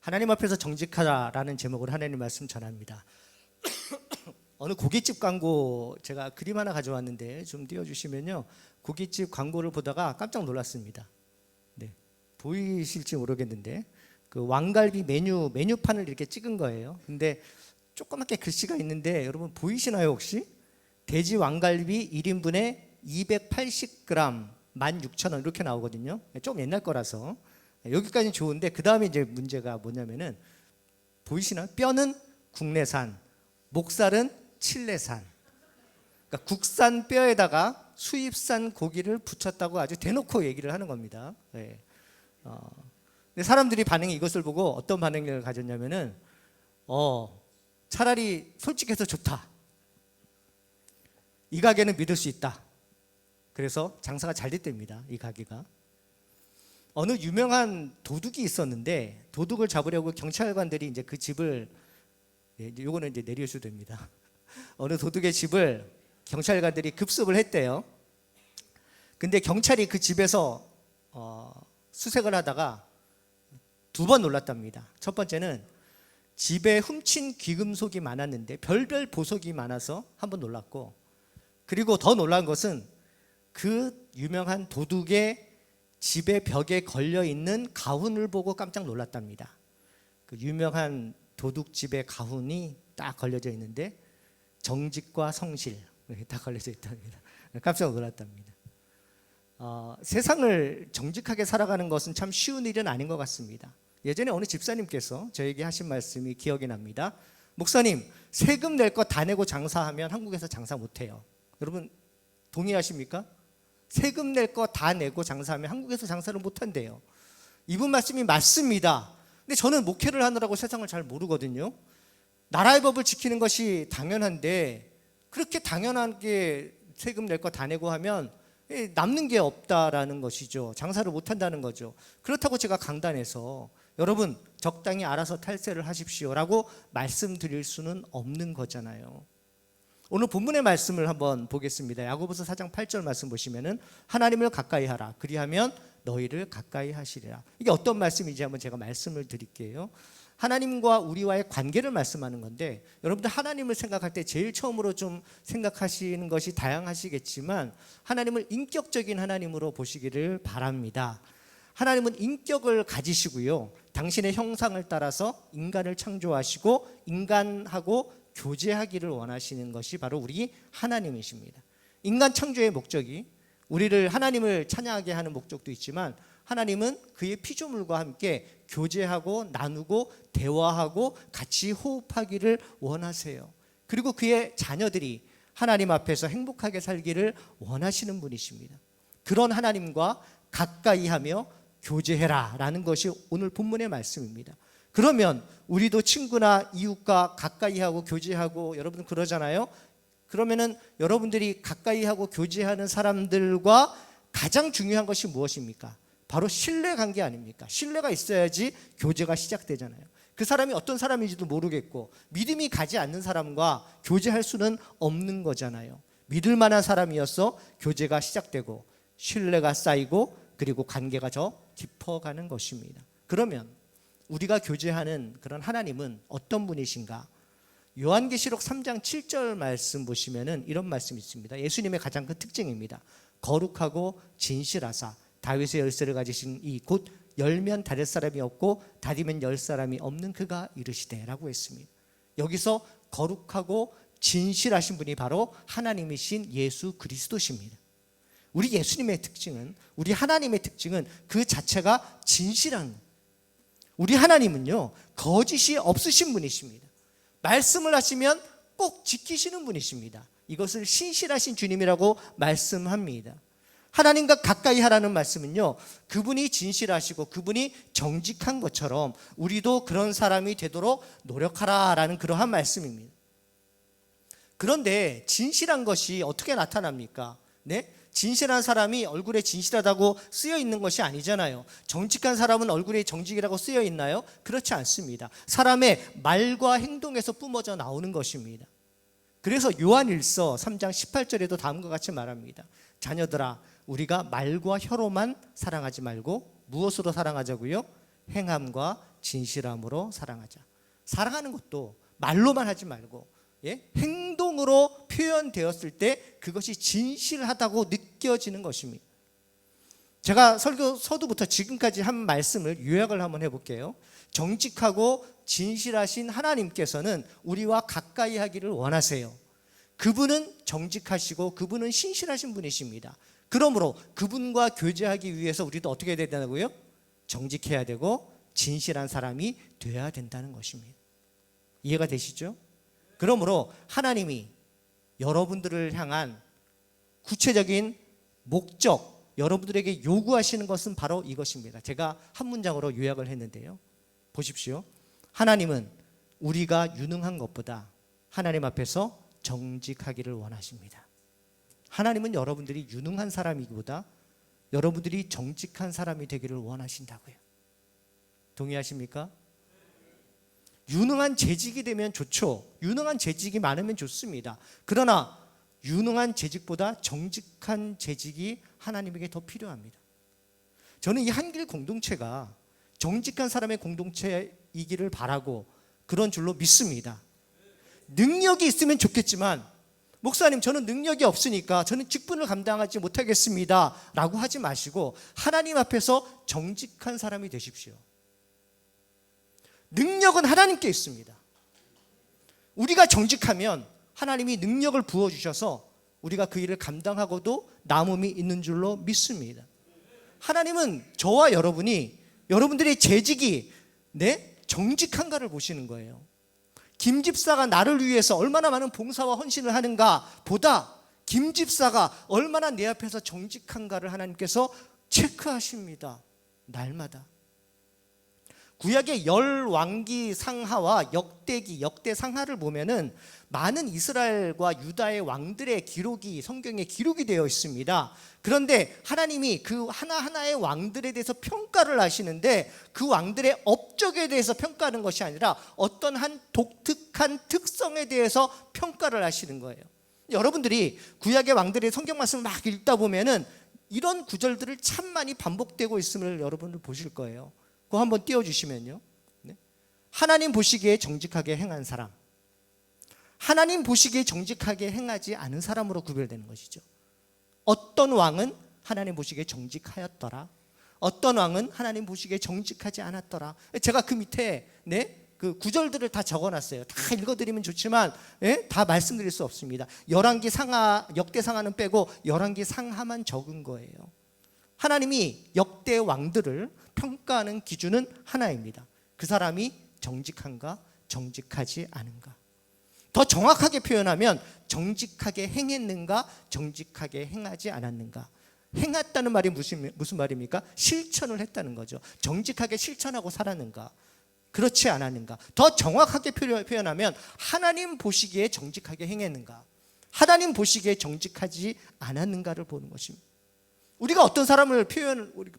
하나님 앞에서 정직하라라는 제목으로 하나님 말씀 전합니다. 어느 고깃집 광고 제가 그림 하나 가져왔는데 좀 띄워주시면요, 고깃집 광고를 보다가 깜짝 놀랐습니다. 네, 보이실지 모르겠는데 그 왕갈비 메뉴판을 이렇게 찍은 거예요. 근데 조그맣게 글씨가 있는데 여러분 보이시나요 혹시? 돼지 왕갈비 1인분에 280g 16,000원 이렇게 나오거든요. 좀 옛날 거라서 여기까지는 좋은데 그 다음에 이제 문제가 뭐냐면은 보이시나요? 뼈는 국내산, 목살은 칠레산. 그러니까 국산 뼈에다가 수입산 고기를 붙였다고 아주 대놓고 얘기를 하는 겁니다. 네. 근데 사람들이 반응이 이것을 보고 어떤 반응을 가졌냐면은 차라리 솔직해서 좋다. 이 가게는 믿을 수 있다. 그래서 장사가 잘 됐답니다. 이 가게가. 어느 유명한 도둑이 있었는데 도둑을 잡으려고 경찰관들이 이제 그 집을, 요거는 이제 내려주셔도 됩니다. 어느 도둑의 집을 경찰관들이 급습을 했대요. 근데 경찰이 그 집에서 수색을 하다가 두 번 놀랐답니다. 첫 번째는 집에 훔친 귀금속이 많았는데 별별 보석이 많아서 한 번 놀랐고, 그리고 더 놀란 것은 그 유명한 도둑의 집의 벽에 걸려있는 가훈을 보고 깜짝 놀랐답니다. 그 유명한 도둑집의 가훈이 딱 걸려져 있는데 정직과 성실 딱 걸려져 있답니다. 깜짝 놀랐답니다. 세상을 정직하게 살아가는 것은 참 쉬운 일은 아닌 것 같습니다. 예전에 어느 집사님께서 저에게 하신 말씀이 기억이 납니다. 목사님, 세금 낼 거 다 내고 장사하면 한국에서 장사 못해요. 여러분 동의하십니까? 세금 낼 거 다 내고 장사하면 한국에서 장사를 못한대요. 이분 말씀이 맞습니다. 근데 저는 목회를 하느라고 세상을 잘 모르거든요. 나라의 법을 지키는 것이 당연한데 그렇게 당연하게 세금 낼 거 다 내고 하면 남는 게 없다라는 것이죠. 장사를 못한다는 거죠. 그렇다고 제가 강단에서 여러분 적당히 알아서 탈세를 하십시오라고 말씀드릴 수는 없는 거잖아요. 오늘 본문의 말씀을 한번 보겠습니다. 야고보서 4장 8절 말씀 보시면은 하나님을 가까이 하라. 그리하면 너희를 가까이 하시리라. 이게 어떤 말씀인지 한번 제가 말씀을 드릴게요. 하나님과 우리와의 관계를 말씀하는 건데, 여러분들 하나님을 생각할 때 제일 처음으로 좀 생각하시는 것이 다양하시겠지만 하나님을 인격적인 하나님으로 보시기를 바랍니다. 하나님은 인격을 가지시고요, 당신의 형상을 따라서 인간을 창조하시고 인간하고 교제하기를 원하시는 것이 바로 우리 하나님이십니다. 인간 창조의 목적이 우리를 하나님을 찬양하게 하는 목적도 있지만 하나님은 그의 피조물과 함께 교제하고 나누고 대화하고 같이 호흡하기를 원하세요. 그리고 그의 자녀들이 하나님 앞에서 행복하게 살기를 원하시는 분이십니다. 그런 하나님과 가까이 하며 교제해라 라는 것이 오늘 본문의 말씀입니다. 그러면 우리도 친구나 이웃과 가까이 하고 교제하고 여러분 그러잖아요. 그러면은 여러분들이 가까이 하고 교제하는 사람들과 가장 중요한 것이 무엇입니까? 바로 신뢰관계 아닙니까? 신뢰가 있어야지 교제가 시작되잖아요. 그 사람이 어떤 사람인지도 모르겠고 믿음이 가지 않는 사람과 교제할 수는 없는 거잖아요. 믿을 만한 사람이어서 교제가 시작되고 신뢰가 쌓이고 그리고 관계가 더 깊어가는 것입니다. 그러면 우리가 교제하는 그런 하나님은 어떤 분이신가? 요한계시록 3장 7절 말씀 보시면은 이런 말씀이 있습니다. 예수님의 가장 큰 특징입니다. 거룩하고 진실하사 다윗의 열쇠를 가지신 이 곧 열면 닫을 사람이 없고 닫으면 열 사람이 없는 그가 이르시되라고 했습니다. 여기서 거룩하고 진실하신 분이 바로 하나님이신 예수 그리스도십니다. 우리 예수님의 특징은, 우리 하나님의 특징은 그 자체가 진실한 거예요. 우리 하나님은요, 거짓이 없으신 분이십니다. 말씀을 하시면 꼭 지키시는 분이십니다. 이것을 신실하신 주님이라고 말씀합니다. 하나님과 가까이 하라는 말씀은요, 그분이 진실하시고 그분이 정직한 것처럼 우리도 그런 사람이 되도록 노력하라라는 그러한 말씀입니다. 그런데 진실한 것이 어떻게 나타납니까? 네? 진실한 사람이 얼굴에 진실하다고 쓰여 있는 것이 아니잖아요. 정직한 사람은 얼굴에 정직이라고 쓰여 있나요? 그렇지 않습니다. 사람의 말과 행동에서 뿜어져 나오는 것입니다. 그래서 요한일서 3장 18절에도 다음과 같이 말합니다. 자녀들아, 우리가 말과 혀로만 사랑하지 말고 무엇으로 사랑하자고요? 행함과 진실함으로 사랑하자. 사랑하는 것도 말로만 하지 말고 행동으로 표현되었을 때 그것이 진실하다고 느껴지는 것입니다. 제가 설교 서두부터 지금까지 한 말씀을 요약을 한번 해볼게요. 정직하고 진실하신 하나님께서는 우리와 가까이 하기를 원하세요. 그분은 정직하시고 그분은 신실하신 분이십니다. 그러므로 그분과 교제하기 위해서 우리도 어떻게 해야 된다고요? 정직해야 되고 진실한 사람이 되어야 된다는 것입니다. 이해가 되시죠? 그러므로 하나님이 여러분들을 향한 구체적인 목적, 여러분들에게 요구하시는 것은 바로 이것입니다. 제가 한 문장으로 요약을 했는데요. 보십시오. 하나님은 우리가 유능한 것보다 하나님 앞에서 정직하기를 원하십니다. 하나님은 여러분들이 유능한 사람이기보다 여러분들이 정직한 사람이 되기를 원하신다고요. 동의하십니까? 유능한 재직이 되면 좋죠. 유능한 재직이 많으면 좋습니다. 그러나 유능한 재직보다 정직한 재직이 하나님에게 더 필요합니다. 저는 이 한길 공동체가 정직한 사람의 공동체이기를 바라고 그런 줄로 믿습니다. 능력이 있으면 좋겠지만 목사님 저는 능력이 없으니까 저는 직분을 감당하지 못하겠습니다 라고 하지 마시고 하나님 앞에서 정직한 사람이 되십시오. 능력은 하나님께 있습니다. 우리가 정직하면 하나님이 능력을 부어주셔서 우리가 그 일을 감당하고도 남음이 있는 줄로 믿습니다. 하나님은 저와 여러분이 여러분들의 재직이 정직한가를 보시는 거예요. 김 집사가 나를 위해서 얼마나 많은 봉사와 헌신을 하는가 보다 김 집사가 얼마나 내 앞에서 정직한가를 하나님께서 체크하십니다. 날마다. 구약의 열왕기 상하와 역대 상하를 보면은 많은 이스라엘과 유다의 왕들의 기록이 성경에 기록이 되어 있습니다. 그런데 하나님이 그 하나하나의 왕들에 대해서 평가를 하시는데 그 왕들의 업적에 대해서 평가하는 것이 아니라 어떤 한 독특한 특성에 대해서 평가를 하시는 거예요. 여러분들이 구약의 왕들의 성경 말씀을 막 읽다 보면은 이런 구절들을 참 많이 반복되고 있음을 여러분들 보실 거예요. 그거 한번 띄워주시면요. 하나님 보시기에 정직하게 행한 사람, 하나님 보시기에 정직하게 행하지 않은 사람으로 구별되는 것이죠. 어떤 왕은 하나님 보시기에 정직하였더라, 어떤 왕은 하나님 보시기에 정직하지 않았더라. 제가 그 밑에 그 구절들을 다 적어놨어요. 다 읽어드리면 좋지만 다 말씀드릴 수 없습니다. 열왕기 상하, 역대 상하는 빼고 열왕기 상하만 적은 거예요. 하나님이 역대 왕들을 평가하는 기준은 하나입니다. 그 사람이 정직한가 정직하지 않은가. 더 정확하게 표현하면 정직하게 행했는가 정직하게 행하지 않았는가. 행했다는 말이 무슨 말입니까? 실천을 했다는 거죠. 정직하게 실천하고 살았는가 그렇지 않았는가. 더 정확하게 표현하면 하나님 보시기에 정직하게 행했는가 하나님 보시기에 정직하지 않았는가를 보는 것입니다. 우리가 어떤 사람을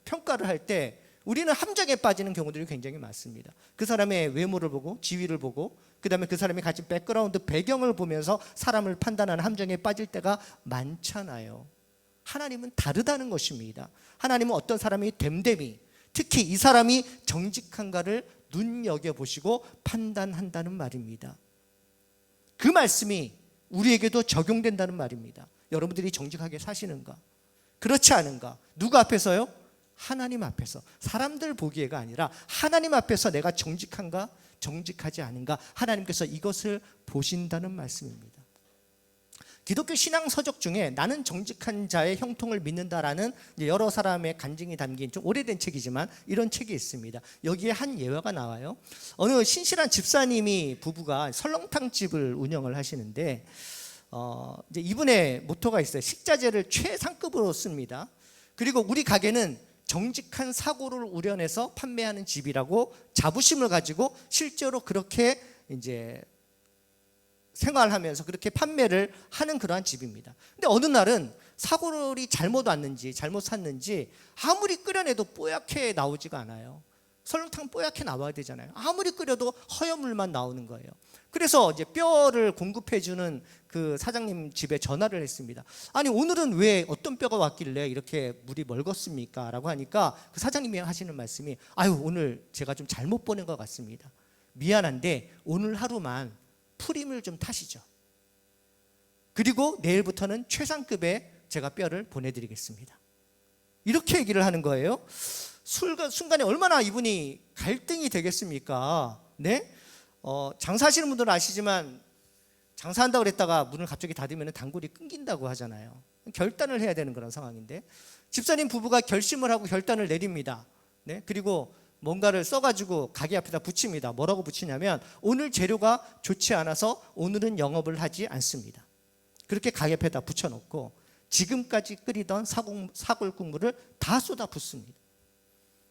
평가를 할 때 우리는 함정에 빠지는 경우들이 굉장히 많습니다. 그 사람의 외모를 보고 지위를 보고 그 다음에 그 사람이 가진 백그라운드 배경을 보면서 사람을 판단하는 함정에 빠질 때가 많잖아요. 하나님은 다르다는 것입니다. 하나님은 어떤 사람이 됨됨이 특히 이 사람이 정직한가를 눈여겨보시고 판단한다는 말입니다. 그 말씀이 우리에게도 적용된다는 말입니다. 여러분들이 정직하게 사시는가 그렇지 않은가. 누구 앞에서요? 하나님 앞에서. 사람들 보기에가 아니라 하나님 앞에서 내가 정직한가 정직하지 않은가 하나님께서 이것을 보신다는 말씀입니다. 기독교 신앙 서적 중에 나는 정직한 자의 형통을 믿는다라는 여러 사람의 간증이 담긴 좀 오래된 책이지만 이런 책이 있습니다. 여기에 한 예화가 나와요. 어느 신실한 집사님이 부부가 설렁탕 집을 운영을 하시는데 이제 이분의 모토가 있어요. 식자재를 최상급으로 씁니다. 그리고 우리 가게는 정직한 사고를 우려내서 판매하는 집이라고 자부심을 가지고 실제로 그렇게 이제 생활하면서 그렇게 판매를 하는 그러한 집입니다. 근데 어느 날은 사고를 잘못 왔는지 잘못 샀는지 아무리 끓여내도 뽀얗게 나오지가 않아요. 설렁탕 뽀얗게 나와야 되잖아요. 아무리 끓여도 허연 물만 나오는 거예요. 그래서 이제 뼈를 공급해주는 그 사장님 집에 전화를 했습니다. 아니 오늘은 왜 어떤 뼈가 왔길래 이렇게 물이 멀겋습니까? 라고 하니까 그 사장님이 하시는 말씀이 아유 오늘 제가 좀 잘못 보낸 것 같습니다. 미안한데 오늘 하루만 프림을 좀 타시죠. 그리고 내일부터는 최상급의 제가 뼈를 보내드리겠습니다. 이렇게 얘기를 하는 거예요. 순간에 얼마나 이분이 갈등이 되겠습니까? 네? 장사하시는 분들은 아시지만 장사한다고 그랬다가 문을 갑자기 닫으면 단골이 끊긴다고 하잖아요. 결단을 해야 되는 그런 상황인데 집사님 부부가 결심을 하고 결단을 내립니다. 네? 그리고 뭔가를 써가지고 가게 앞에다 붙입니다. 뭐라고 붙이냐면 오늘 재료가 좋지 않아서 오늘은 영업을 하지 않습니다. 그렇게 가게 앞에다 붙여놓고 지금까지 끓이던 사골 국물을 다 쏟아 붓습니다.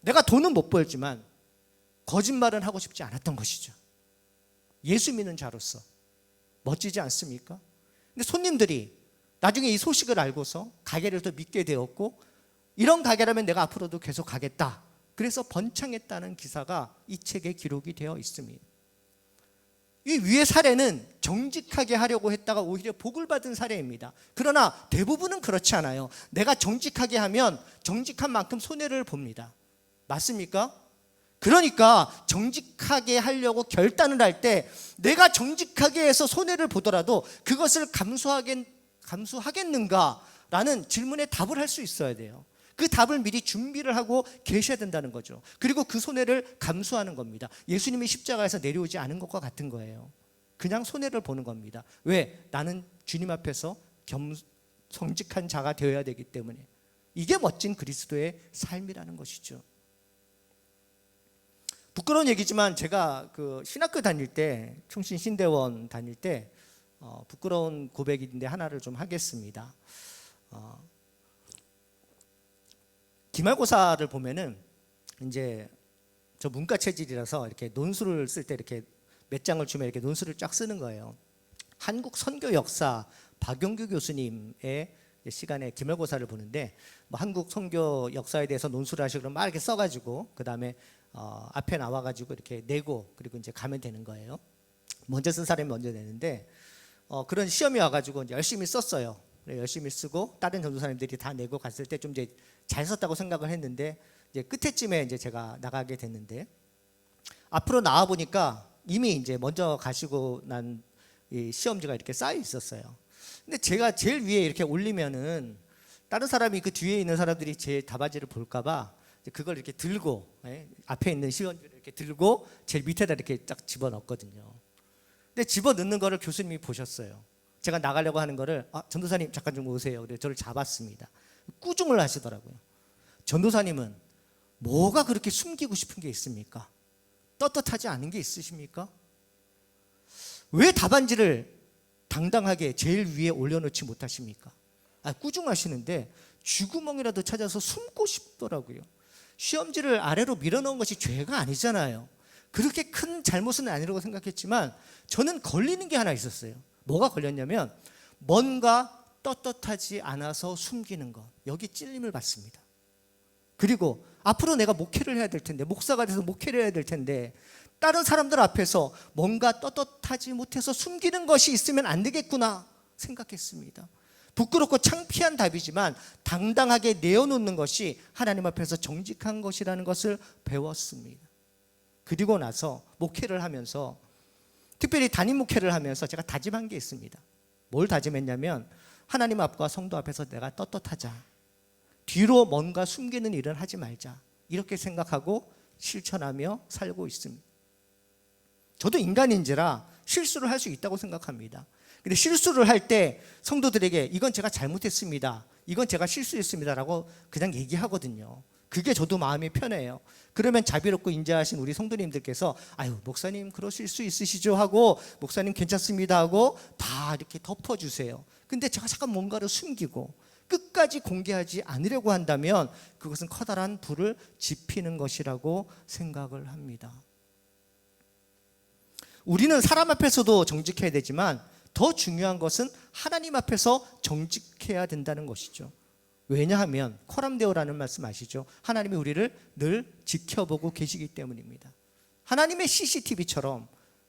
내가 돈은 못 벌지만 거짓말은 하고 싶지 않았던 것이죠. 예수 믿는 자로서 멋지지 않습니까? 근데 손님들이 나중에 이 소식을 알고서 가게를 더 믿게 되었고 이런 가게라면 내가 앞으로도 계속 가겠다. 그래서 번창했다는 기사가 이 책에 기록이 되어 있습니다. 이 위의 사례는 정직하게 하려고 했다가 오히려 복을 받은 사례입니다. 그러나 대부분은 그렇지 않아요. 내가 정직하게 하면 정직한 만큼 손해를 봅니다. 맞습니까? 그러니까 정직하게 하려고 결단을 할 때 내가 정직하게 해서 손해를 보더라도 그것을 감수하겠는가라는 질문에 답을 할 수 있어야 돼요. 그 답을 미리 준비를 하고 계셔야 된다는 거죠. 그리고 그 손해를 감수하는 겁니다. 예수님이 십자가에서 내려오지 않은 것과 같은 거예요. 그냥 손해를 보는 겁니다. 왜? 나는 주님 앞에서 정직한 자가 되어야 되기 때문에. 이게 멋진 그리스도의 삶이라는 것이죠. 부끄러운 얘기지만 제가 그 신학교 다닐 때 충신 신대원 다닐 때 부끄러운 고백인데 하나를 좀 하겠습니다. 기말고사를 보면은 이제 저 문과 체질이라서 이렇게 논술을 쓸 때 이렇게 몇 장을 주면 이렇게 논술을 쫙 쓰는 거예요. 한국 선교 역사 박용규 교수님의 시간에 기말고사를 보는데 뭐 한국 선교 역사에 대해서 논술을 하시고 막 이렇게 써가지고 그 다음에 앞에 나와가지고 이렇게 내고 그리고 이제 가면 되는 거예요. 먼저 쓴 사람이 먼저 내는데 그런 시험이 와가지고 이제 열심히 썼어요. 열심히 쓰고 다른 전도사님들이 다 내고 갔을 때 좀 이제 잘 썼다고 생각을 했는데 이제 끝에쯤에 이제 제가 나가게 됐는데 앞으로 나와 보니까 이미 이제 먼저 가시고 난 이 시험지가 이렇게 쌓여 있었어요. 근데 제가 제일 위에 이렇게 올리면은 다른 사람이 그 뒤에 있는 사람들이 제 답안지를 볼까봐 그걸 이렇게 들고 앞에 있는 시험지를 이렇게 들고 제일 밑에다 이렇게 딱 집어넣었거든요. 근데 집어넣는 거를 교수님이 보셨어요. 제가 나가려고 하는 거를 전도사님 잠깐 좀 오세요. 그래서 저를 잡았습니다. 꾸중을 하시더라고요. 전도사님은 뭐가 그렇게 숨기고 싶은 게 있습니까? 떳떳하지 않은 게 있으십니까? 왜 답안지를 당당하게 제일 위에 올려놓지 못하십니까? 꾸중하시는데 쥐구멍이라도 찾아서 숨고 싶더라고요. 시험지를 아래로 밀어넣은 것이 죄가 아니잖아요. 그렇게 큰 잘못은 아니라고 생각했지만 저는 걸리는 게 하나 있었어요. 뭐가 걸렸냐면 뭔가 떳떳하지 않아서 숨기는 것. 여기 찔림을 받습니다. 그리고 앞으로 내가 목회를 해야 될 텐데 목사가 돼서 목회를 해야 될 텐데 다른 사람들 앞에서 뭔가 떳떳하지 못해서 숨기는 것이 있으면 안 되겠구나 생각했습니다. 부끄럽고 창피한 답이지만 당당하게 내어놓는 것이 하나님 앞에서 정직한 것이라는 것을 배웠습니다. 그리고 나서 목회를 하면서 특별히 담임 목회를 하면서 제가 다짐한 게 있습니다. 뭘 다짐했냐면 하나님 앞과 성도 앞에서 내가 떳떳하자. 뒤로 뭔가 숨기는 일은 하지 말자. 이렇게 생각하고 실천하며 살고 있습니다. 저도 인간인지라 실수를 할 수 있다고 생각합니다. 근데 실수를 할 때 성도들에게 이건 제가 잘못했습니다. 이건 제가 실수했습니다라고 그냥 얘기하거든요. 그게 저도 마음이 편해요. 그러면 자비롭고 인자하신 우리 성도님들께서 아유 목사님 그러실 수 있으시죠 하고 목사님 괜찮습니다 하고 다 이렇게 덮어주세요. 근데 제가 잠깐 뭔가를 숨기고 끝까지 공개하지 않으려고 한다면 그것은 커다란 불을 지피는 것이라고 생각을 합니다. 우리는 사람 앞에서도 정직해야 되지만 더 중요한 것은 하나님 앞에서 정직해야 된다는 것이죠. 왜냐하면 코람데오라는 말씀 아시죠? 하나님이 우리를 늘 지켜보고 계시기 때문입니다. 하나님의 CCTV처럼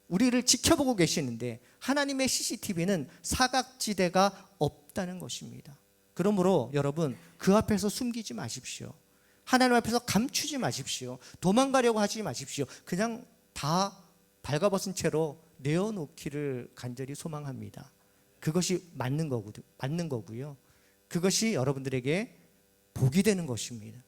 우리를 지켜보고 계시는데 하나님의 CCTV는 사각지대가 없다는 것입니다. 그러므로 여러분, 그 앞에서 숨기지 마십시오. 하나님 앞에서 감추지 마십시오. 도망가려고 하지 마십시오. 그냥 다 발가벗은 채로 내어놓기를 간절히 소망합니다. 그것이 맞는 거고요. 그것이 여러분들에게 복이 되는 것입니다.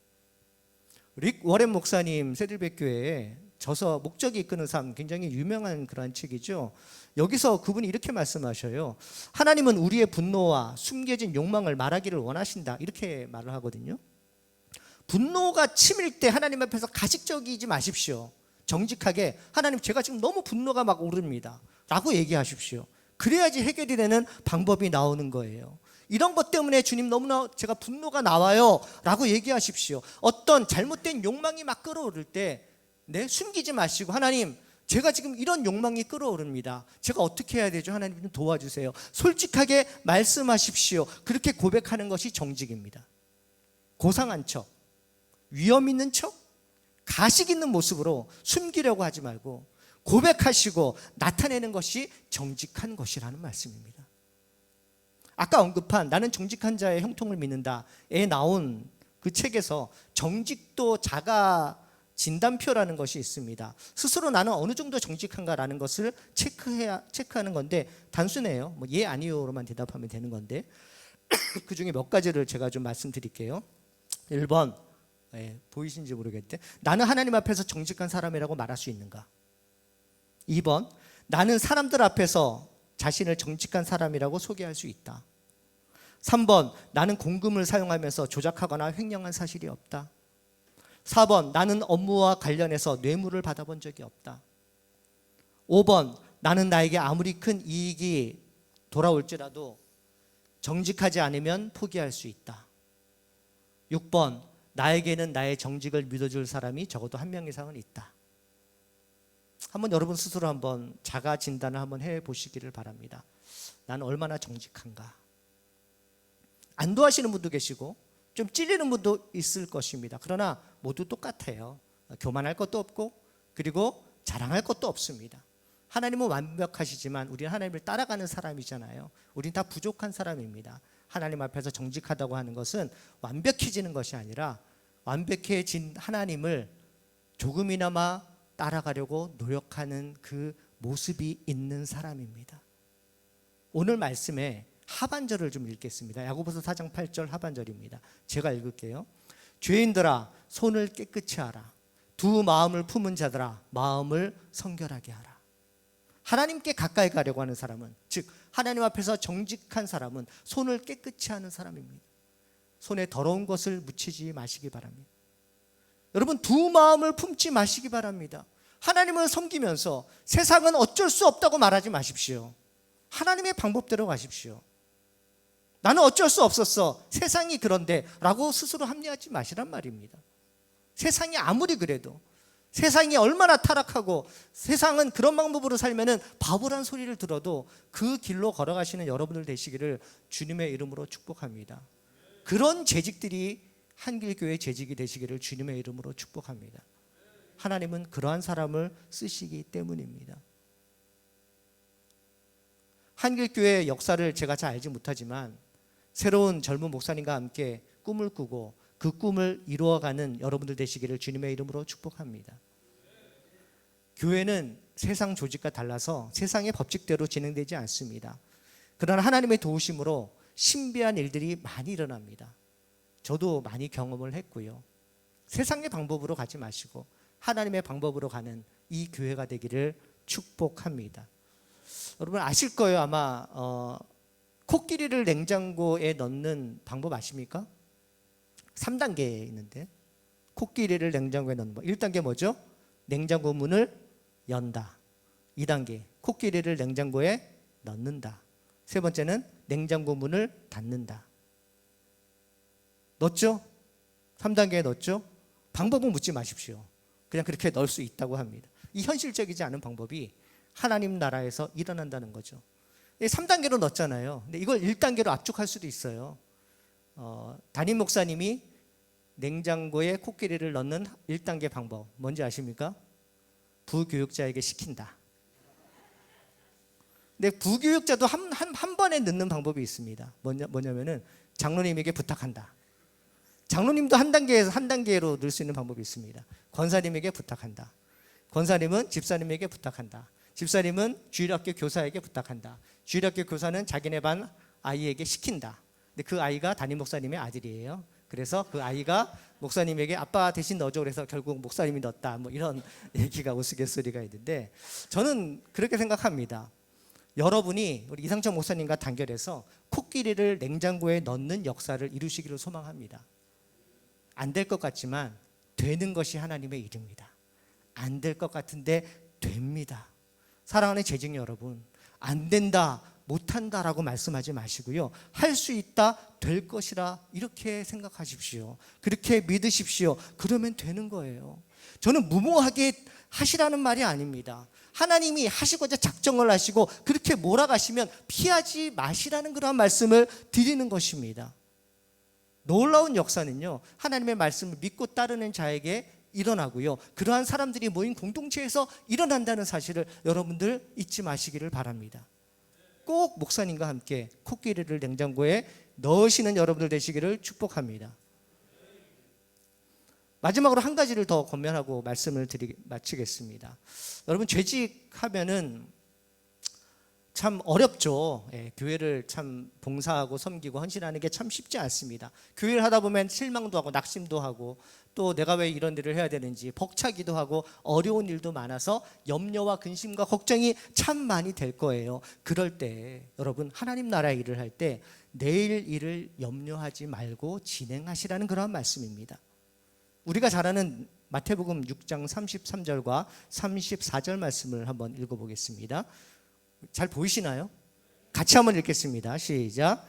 릭 워렌 목사님 세들백 교회에 저서 목적이 이끄는 삶, 굉장히 유명한 그러한 책이죠. 여기서 그분이 이렇게 말씀하셔요. 하나님은 우리의 분노와 숨겨진 욕망을 말하기를 원하신다, 이렇게 말을 하거든요. 분노가 치밀 때 하나님 앞에서 가식적이지 마십시오. 정직하게 하나님, 제가 지금 너무 분노가 막 오릅니다 라고 얘기하십시오. 그래야지 해결이 되는 방법이 나오는 거예요. 이런 것 때문에 주님 너무나 제가 분노가 나와요 라고 얘기하십시오. 어떤 잘못된 욕망이 막 끌어오를 때 숨기지 마시고, 하나님, 제가 지금 이런 욕망이 끌어오릅니다. 제가 어떻게 해야 되죠? 하나님 좀 도와주세요. 솔직하게 말씀하십시오. 그렇게 고백하는 것이 정직입니다. 고상한 척, 위험 있는 척, 가식 있는 모습으로 숨기려고 하지 말고 고백하시고 나타내는 것이 정직한 것이라는 말씀입니다. 아까 언급한 나는 정직한 자의 형통을 믿는다에 나온 그 책에서 정직도 자가 진단표라는 것이 있습니다. 스스로 나는 어느 정도 정직한가라는 것을 체크하는 건데 단순해요. 예 아니요로만 대답하면 되는 건데 그 중에 몇 가지를 제가 좀 말씀드릴게요. 1번, 보이신지 모르겠는데, 나는 하나님 앞에서 정직한 사람이라고 말할 수 있는가? 2번, 나는 사람들 앞에서 자신을 정직한 사람이라고 소개할 수 있다. 3번, 나는 공금을 사용하면서 조작하거나 횡령한 사실이 없다. 4번, 나는 업무와 관련해서 뇌물을 받아본 적이 없다. 5번, 나는 나에게 아무리 큰 이익이 돌아올지라도 정직하지 않으면 포기할 수 있다. 6번, 나에게는 나의 정직을 믿어줄 사람이 적어도 한 명 이상은 있다. 한번 여러분 스스로 한번 자가 진단을 한번 해보시기를 바랍니다. 나는 얼마나 정직한가? 안도하시는 분도 계시고 좀 찔리는 분도 있을 것입니다. 그러나 모두 똑같아요. 교만할 것도 없고 그리고 자랑할 것도 없습니다. 하나님은 완벽하시지만 우리는 하나님을 따라가는 사람이잖아요. 우리는 다 부족한 사람입니다. 하나님 앞에서 정직하다고 하는 것은 완벽해지는 것이 아니라 완벽해진 하나님을 조금이나마 따라가려고 노력하는 그 모습이 있는 사람입니다. 오늘 말씀에 하반절을 좀 읽겠습니다. 야고보서 4장 8절 하반절입니다. 제가 읽을게요. 죄인들아 손을 깨끗이 하라. 두 마음을 품은 자들아 마음을 성결하게 하라. 하나님께 가까이 가려고 하는 사람은, 즉 하나님 앞에서 정직한 사람은 손을 깨끗이 하는 사람입니다. 손에 더러운 것을 묻히지 마시기 바랍니다. 여러분, 두 마음을 품지 마시기 바랍니다. 하나님을 섬기면서 세상은 어쩔 수 없다고 말하지 마십시오. 하나님의 방법대로 가십시오. 나는 어쩔 수 없었어, 세상이 그런데 라고 스스로 합리하지 마시란 말입니다. 세상이 아무리 그래도, 세상이 얼마나 타락하고 세상은 그런 방법으로 살면은 바보란 소리를 들어도 그 길로 걸어가시는 여러분들 되시기를 주님의 이름으로 축복합니다. 그런 재직들이 한길교회 재직이 되시기를 주님의 이름으로 축복합니다. 하나님은 그러한 사람을 쓰시기 때문입니다. 한길교회의 역사를 제가 잘 알지 못하지만 새로운 젊은 목사님과 함께 꿈을 꾸고 그 꿈을 이루어가는 여러분들 되시기를 주님의 이름으로 축복합니다. 교회는 세상 조직과 달라서 세상의 법칙대로 진행되지 않습니다. 그러나 하나님의 도우심으로 신비한 일들이 많이 일어납니다. 저도 많이 경험을 했고요. 세상의 방법으로 가지 마시고 하나님의 방법으로 가는 이 교회가 되기를 축복합니다. 여러분 아실 거예요. 아마 코끼리를 냉장고에 넣는 방법 아십니까? 3단계 있는데 코끼리를 냉장고에 넣는 법. 1단계 뭐죠? 냉장고 문을 연다. 2단계 코끼리를 냉장고에 넣는다. 세 번째는 냉장고 문을 닫는다. 넣었죠? 3단계에 넣었죠? 방법은 묻지 마십시오. 그냥 그렇게 넣을 수 있다고 합니다. 이 현실적이지 않은 방법이 하나님 나라에서 일어난다는 거죠. 3단계로 넣었잖아요. 근데 이걸 1단계로 압축할 수도 있어요. 담임 목사님이 냉장고에 코끼리를 넣는 1단계 방법 뭔지 아십니까? 부교육자에게 시킨다. 근데 부교육자도 한 번에 넣는 방법이 있습니다. 뭐냐면은 장로님에게 부탁한다. 장로님도 한 단계로 넣을 수 있는 방법이 있습니다. 권사님에게 부탁한다. 권사님은 집사님에게 부탁한다. 집사님은 주일학교 교사에게 부탁한다. 주일학교 교사는 자기네 반 아이에게 시킨다. 근데 그 아이가 담임 목사님의 아들이에요. 그래서 그 아이가 목사님에게 아빠 대신 넣어줘 그래서 결국 목사님이 넣었다. 뭐 이런 얘기가 우스갯소리가 있는데 저는 그렇게 생각합니다. 여러분이 우리 이상철 목사님과 단결해서 코끼리를 냉장고에 넣는 역사를 이루시기를 소망합니다. 안 될 것 같지만 되는 것이 하나님의 일입니다. 안 될 것 같은데 됩니다. 사랑하는 재직 여러분, 안 된다, 못한다라고 말씀하지 마시고요. 할 수 있다, 될 것이라 이렇게 생각하십시오. 그렇게 믿으십시오. 그러면 되는 거예요. 저는 무모하게 하시라는 말이 아닙니다. 하나님이 하시고자 작정을 하시고 그렇게 몰아가시면 피하지 마시라는 그런 말씀을 드리는 것입니다. 놀라운 역사는요, 하나님의 말씀을 믿고 따르는 자에게 일어나고요, 그러한 사람들이 모인 공동체에서 일어난다는 사실을 여러분들 잊지 마시기를 바랍니다. 꼭 목사님과 함께 코끼리를 냉장고에 넣으시는 여러분들 되시기를 축복합니다. 마지막으로 한 가지를 더 권면하고 말씀을 마치겠습니다. 여러분, 재직하면은 참 어렵죠. 교회를 참 봉사하고 섬기고 헌신하는 게 참 쉽지 않습니다. 교회를 하다 보면 실망도 하고 낙심도 하고 또 내가 왜 이런 일을 해야 되는지 벅차기도 하고 어려운 일도 많아서 염려와 근심과 걱정이 참 많이 될 거예요. 그럴 때 여러분, 하나님 나라 일을 할 때 내일 일을 염려하지 말고 진행하시라는 그런 말씀입니다. 우리가 잘 아는 마태복음 6장 33절과 34절 말씀을 한번 읽어보겠습니다. 잘 보이시나요? 같이 한번 읽겠습니다. 시작.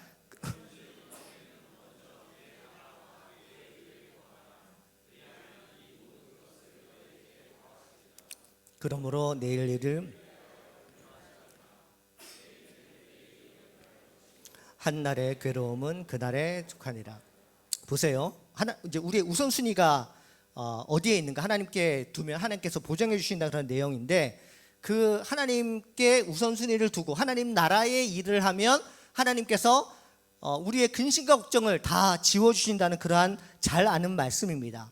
그러므로 내일 일을 한날의 괴로움은 그날에 족하니라. 보세요. 이제 우리의 우선순위가 어디에 있는가? 하나님께 두면 하나님께서 보장해 주신다 그런 내용인데, 그 하나님께 우선순위를 두고 하나님 나라의 일을 하면 하나님께서 우리의 근심과 걱정을 다 지워주신다는 그러한 잘 아는 말씀입니다.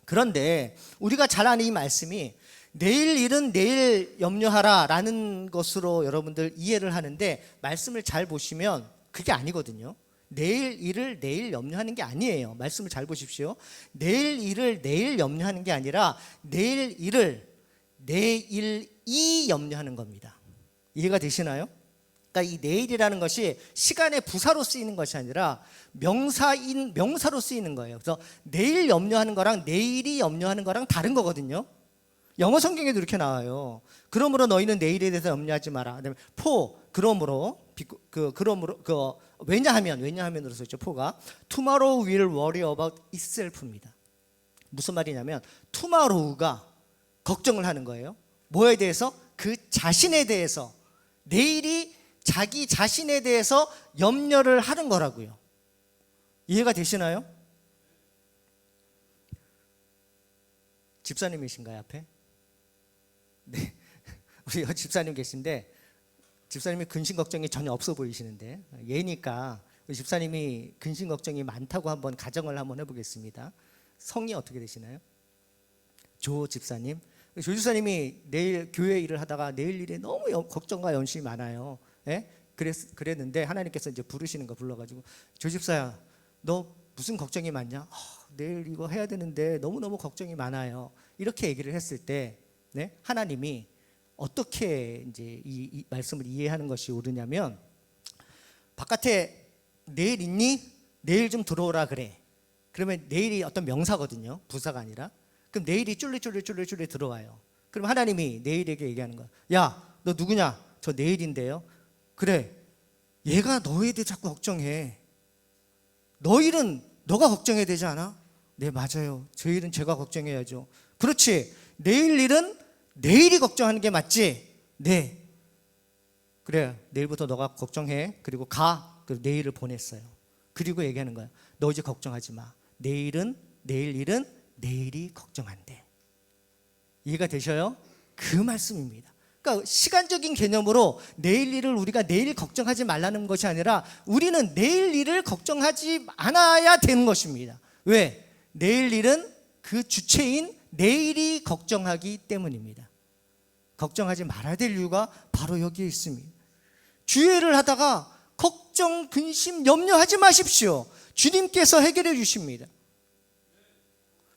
그런데 우리가 잘 아는 이 말씀이 내일 일은 내일 염려하라 라는 것으로 여러분들 이해를 하는데, 말씀을 잘 보시면 그게 아니거든요. 내일 일을 내일 염려하는 게 아니에요. 말씀을 잘 보십시오. 내일 일을 내일 염려하는 게 아니라 내일 일을 내일이 염려하는 겁니다. 이해가 되시나요? 그러니까 이 내일이라는 것이 시간의 부사로 쓰이는 것이 아니라 명사로 쓰이는 거예요. 그래서 내일 염려하는 거랑 내일이 염려하는 거랑 다른 거거든요. 영어 성경에도 이렇게 나와요. 그러므로 너희는 내일에 대해서 염려하지 마라. 그다음에 왜냐하면으로 써있죠. 포가 tomorrow will worry about itself입니다. 무슨 말이냐면 tomorrow가 걱정을 하는 거예요. 뭐에 대해서? 그 자신에 대해서, 내일이 자기 자신에 대해서 염려를 하는 거라고요. 이해가 되시나요? 집사님이신가요, 앞에? 네, 우리 집사님 계신데 집사님이 근심 걱정이 전혀 없어 보이시는데, 예니까 우리 집사님이 근심 걱정이 많다고 한번 가정을 한번 해보겠습니다. 성이 어떻게 되시나요? 조 집사님. 조 집사님이 내일 교회 일을 하다가 내일 일에 너무 걱정과 연심이 많아요. 예? 그랬는데 하나님께서 이제 부르시는 거 불러가지고, 조 집사야, 너 무슨 걱정이 많냐? 내일 이거 해야 되는데 너무너무 걱정이 많아요. 이렇게 얘기를 했을 때, 네? 하나님이 어떻게 이제 이 말씀을 이해하는 것이 옳으냐면, 바깥에 내일 있니? 내일 좀 들어오라 그래. 그러면 내일이 어떤 명사거든요. 부사가 아니라. 그럼 내일이 쫄래 들어와요. 그럼 하나님이 내일에게 얘기하는 거야. 야, 너 누구냐? 저 내일인데요. 그래, 얘가 너에 대해 자꾸 걱정해. 너 일은 너가 걱정해야 되지 않아? 네, 맞아요. 저 일은 제가 걱정해야죠. 그렇지, 내일 일은 내일이 걱정하는 게 맞지? 네. 그래, 내일부터 너가 걱정해. 그리고 가. 그리고 내일을 보냈어요. 그리고 얘기하는 거예요. 너 이제 걱정하지 마. 내일 일은 내일이 걱정한대. 이해가 되셔요? 그 말씀입니다. 그러니까 시간적인 개념으로 내일 일을 우리가 내일 걱정하지 말라는 것이 아니라 우리는 내일 일을 걱정하지 않아야 되는 것입니다. 왜? 내일 일은 그 주체인 내일이 걱정하기 때문입니다. 걱정하지 말아야 될 이유가 바로 여기에 있습니다. 주일을 하다가 걱정, 근심, 염려하지 마십시오. 주님께서 해결해 주십니다.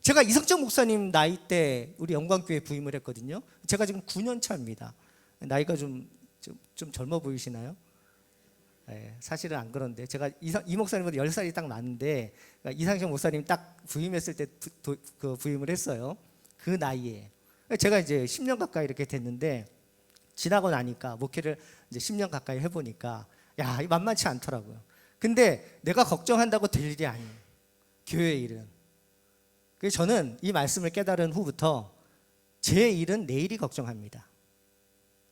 제가 이성적 목사님 나이 때 우리 영광교회 부임을 했거든요. 제가 지금 9년 차입니다. 나이가 좀 젊어 보이시나요? 네, 사실은 안 그런데 제가 이 목사님보다 10살이 딱 많은데 이상식 목사님 딱 부임했을 때 그 부임을 했어요. 그 나이에. 제가 이제 10년 가까이 이렇게 됐는데 지나고 나니까 목회를 이제 10년 가까이 해보니까 야, 만만치 않더라고요. 근데 내가 걱정한다고 될 일이 아니에요. 교회 일은. 그래서 저는 이 말씀을 깨달은 후부터 제 일은 내일이 걱정합니다.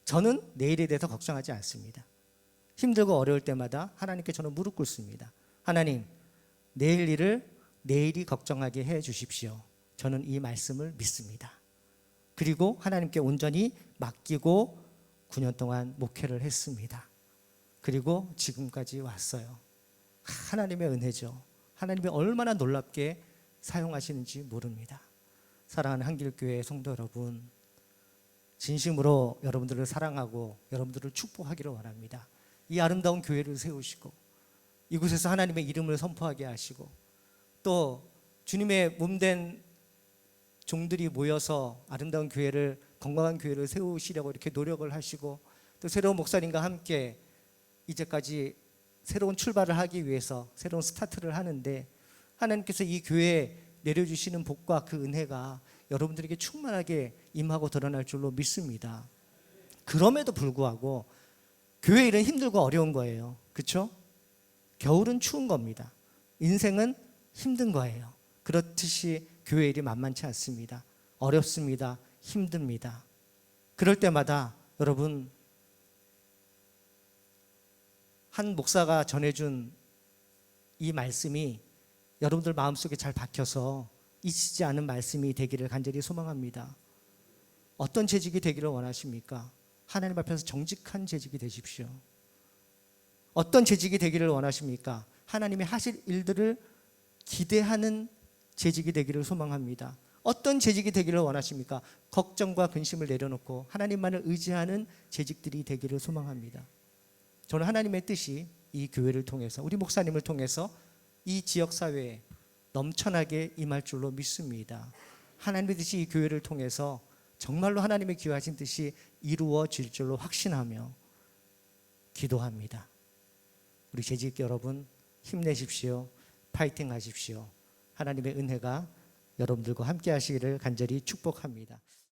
저는 내일에 대해서 걱정하지 않습니다. 힘들고 어려울 때마다 하나님께 저는 무릎 꿇습니다. 하나님, 내일 일을 내일이 걱정하게 해 주십시오. 저는 이 말씀을 믿습니다. 그리고 하나님께 온전히 맡기고 9년 동안 목회를 했습니다. 그리고 지금까지 왔어요. 하나님의 은혜죠. 하나님이 얼마나 놀랍게 사용하시는지 모릅니다. 사랑하는 한길교회 성도 여러분, 진심으로 여러분들을 사랑하고 여러분들을 축복하기를 원합니다. 이 아름다운 교회를 세우시고 이곳에서 하나님의 이름을 선포하게 하시고 또 주님의 몸된 종들이 모여서 아름다운 교회를, 건강한 교회를 세우시려고 이렇게 노력을 하시고 또 새로운 목사님과 함께 이제까지 새로운 출발을 하기 위해서 새로운 스타트를 하는데 하나님께서 이 교회에 내려주시는 복과 그 은혜가 여러분들에게 충만하게 임하고 드러날 줄로 믿습니다. 그럼에도 불구하고 교회 일은 힘들고 어려운 거예요. 그렇죠? 겨울은 추운 겁니다. 인생은 힘든 거예요. 그렇듯이 교회 일이 만만치 않습니다. 어렵습니다. 힘듭니다. 그럴 때마다 여러분, 한 목사가 전해준 이 말씀이 여러분들 마음속에 잘 박혀서 잊히지 않은 말씀이 되기를 간절히 소망합니다. 어떤 재직이 되기를 원하십니까? 하나님 앞에서 정직한 재직이 되십시오. 어떤 재직이 되기를 원하십니까? 하나님이 하실 일들을 기대하는 재직이 되기를 소망합니다. 어떤 재직이 되기를 원하십니까? 걱정과 근심을 내려놓고 하나님만을 의지하는 재직들이 되기를 소망합니다. 저는 하나님의 뜻이 이 교회를 통해서, 우리 목사님을 통해서 이 지역사회에 넘쳐나게 임할 줄로 믿습니다. 하나님의 뜻이 이 교회를 통해서 정말로 하나님의 기여하신 뜻이 이루어질 줄로 확신하며 기도합니다. 우리 재직 여러분 힘내십시오. 파이팅 하십시오. 하나님의 은혜가 여러분들과 함께 하시기를 간절히 축복합니다.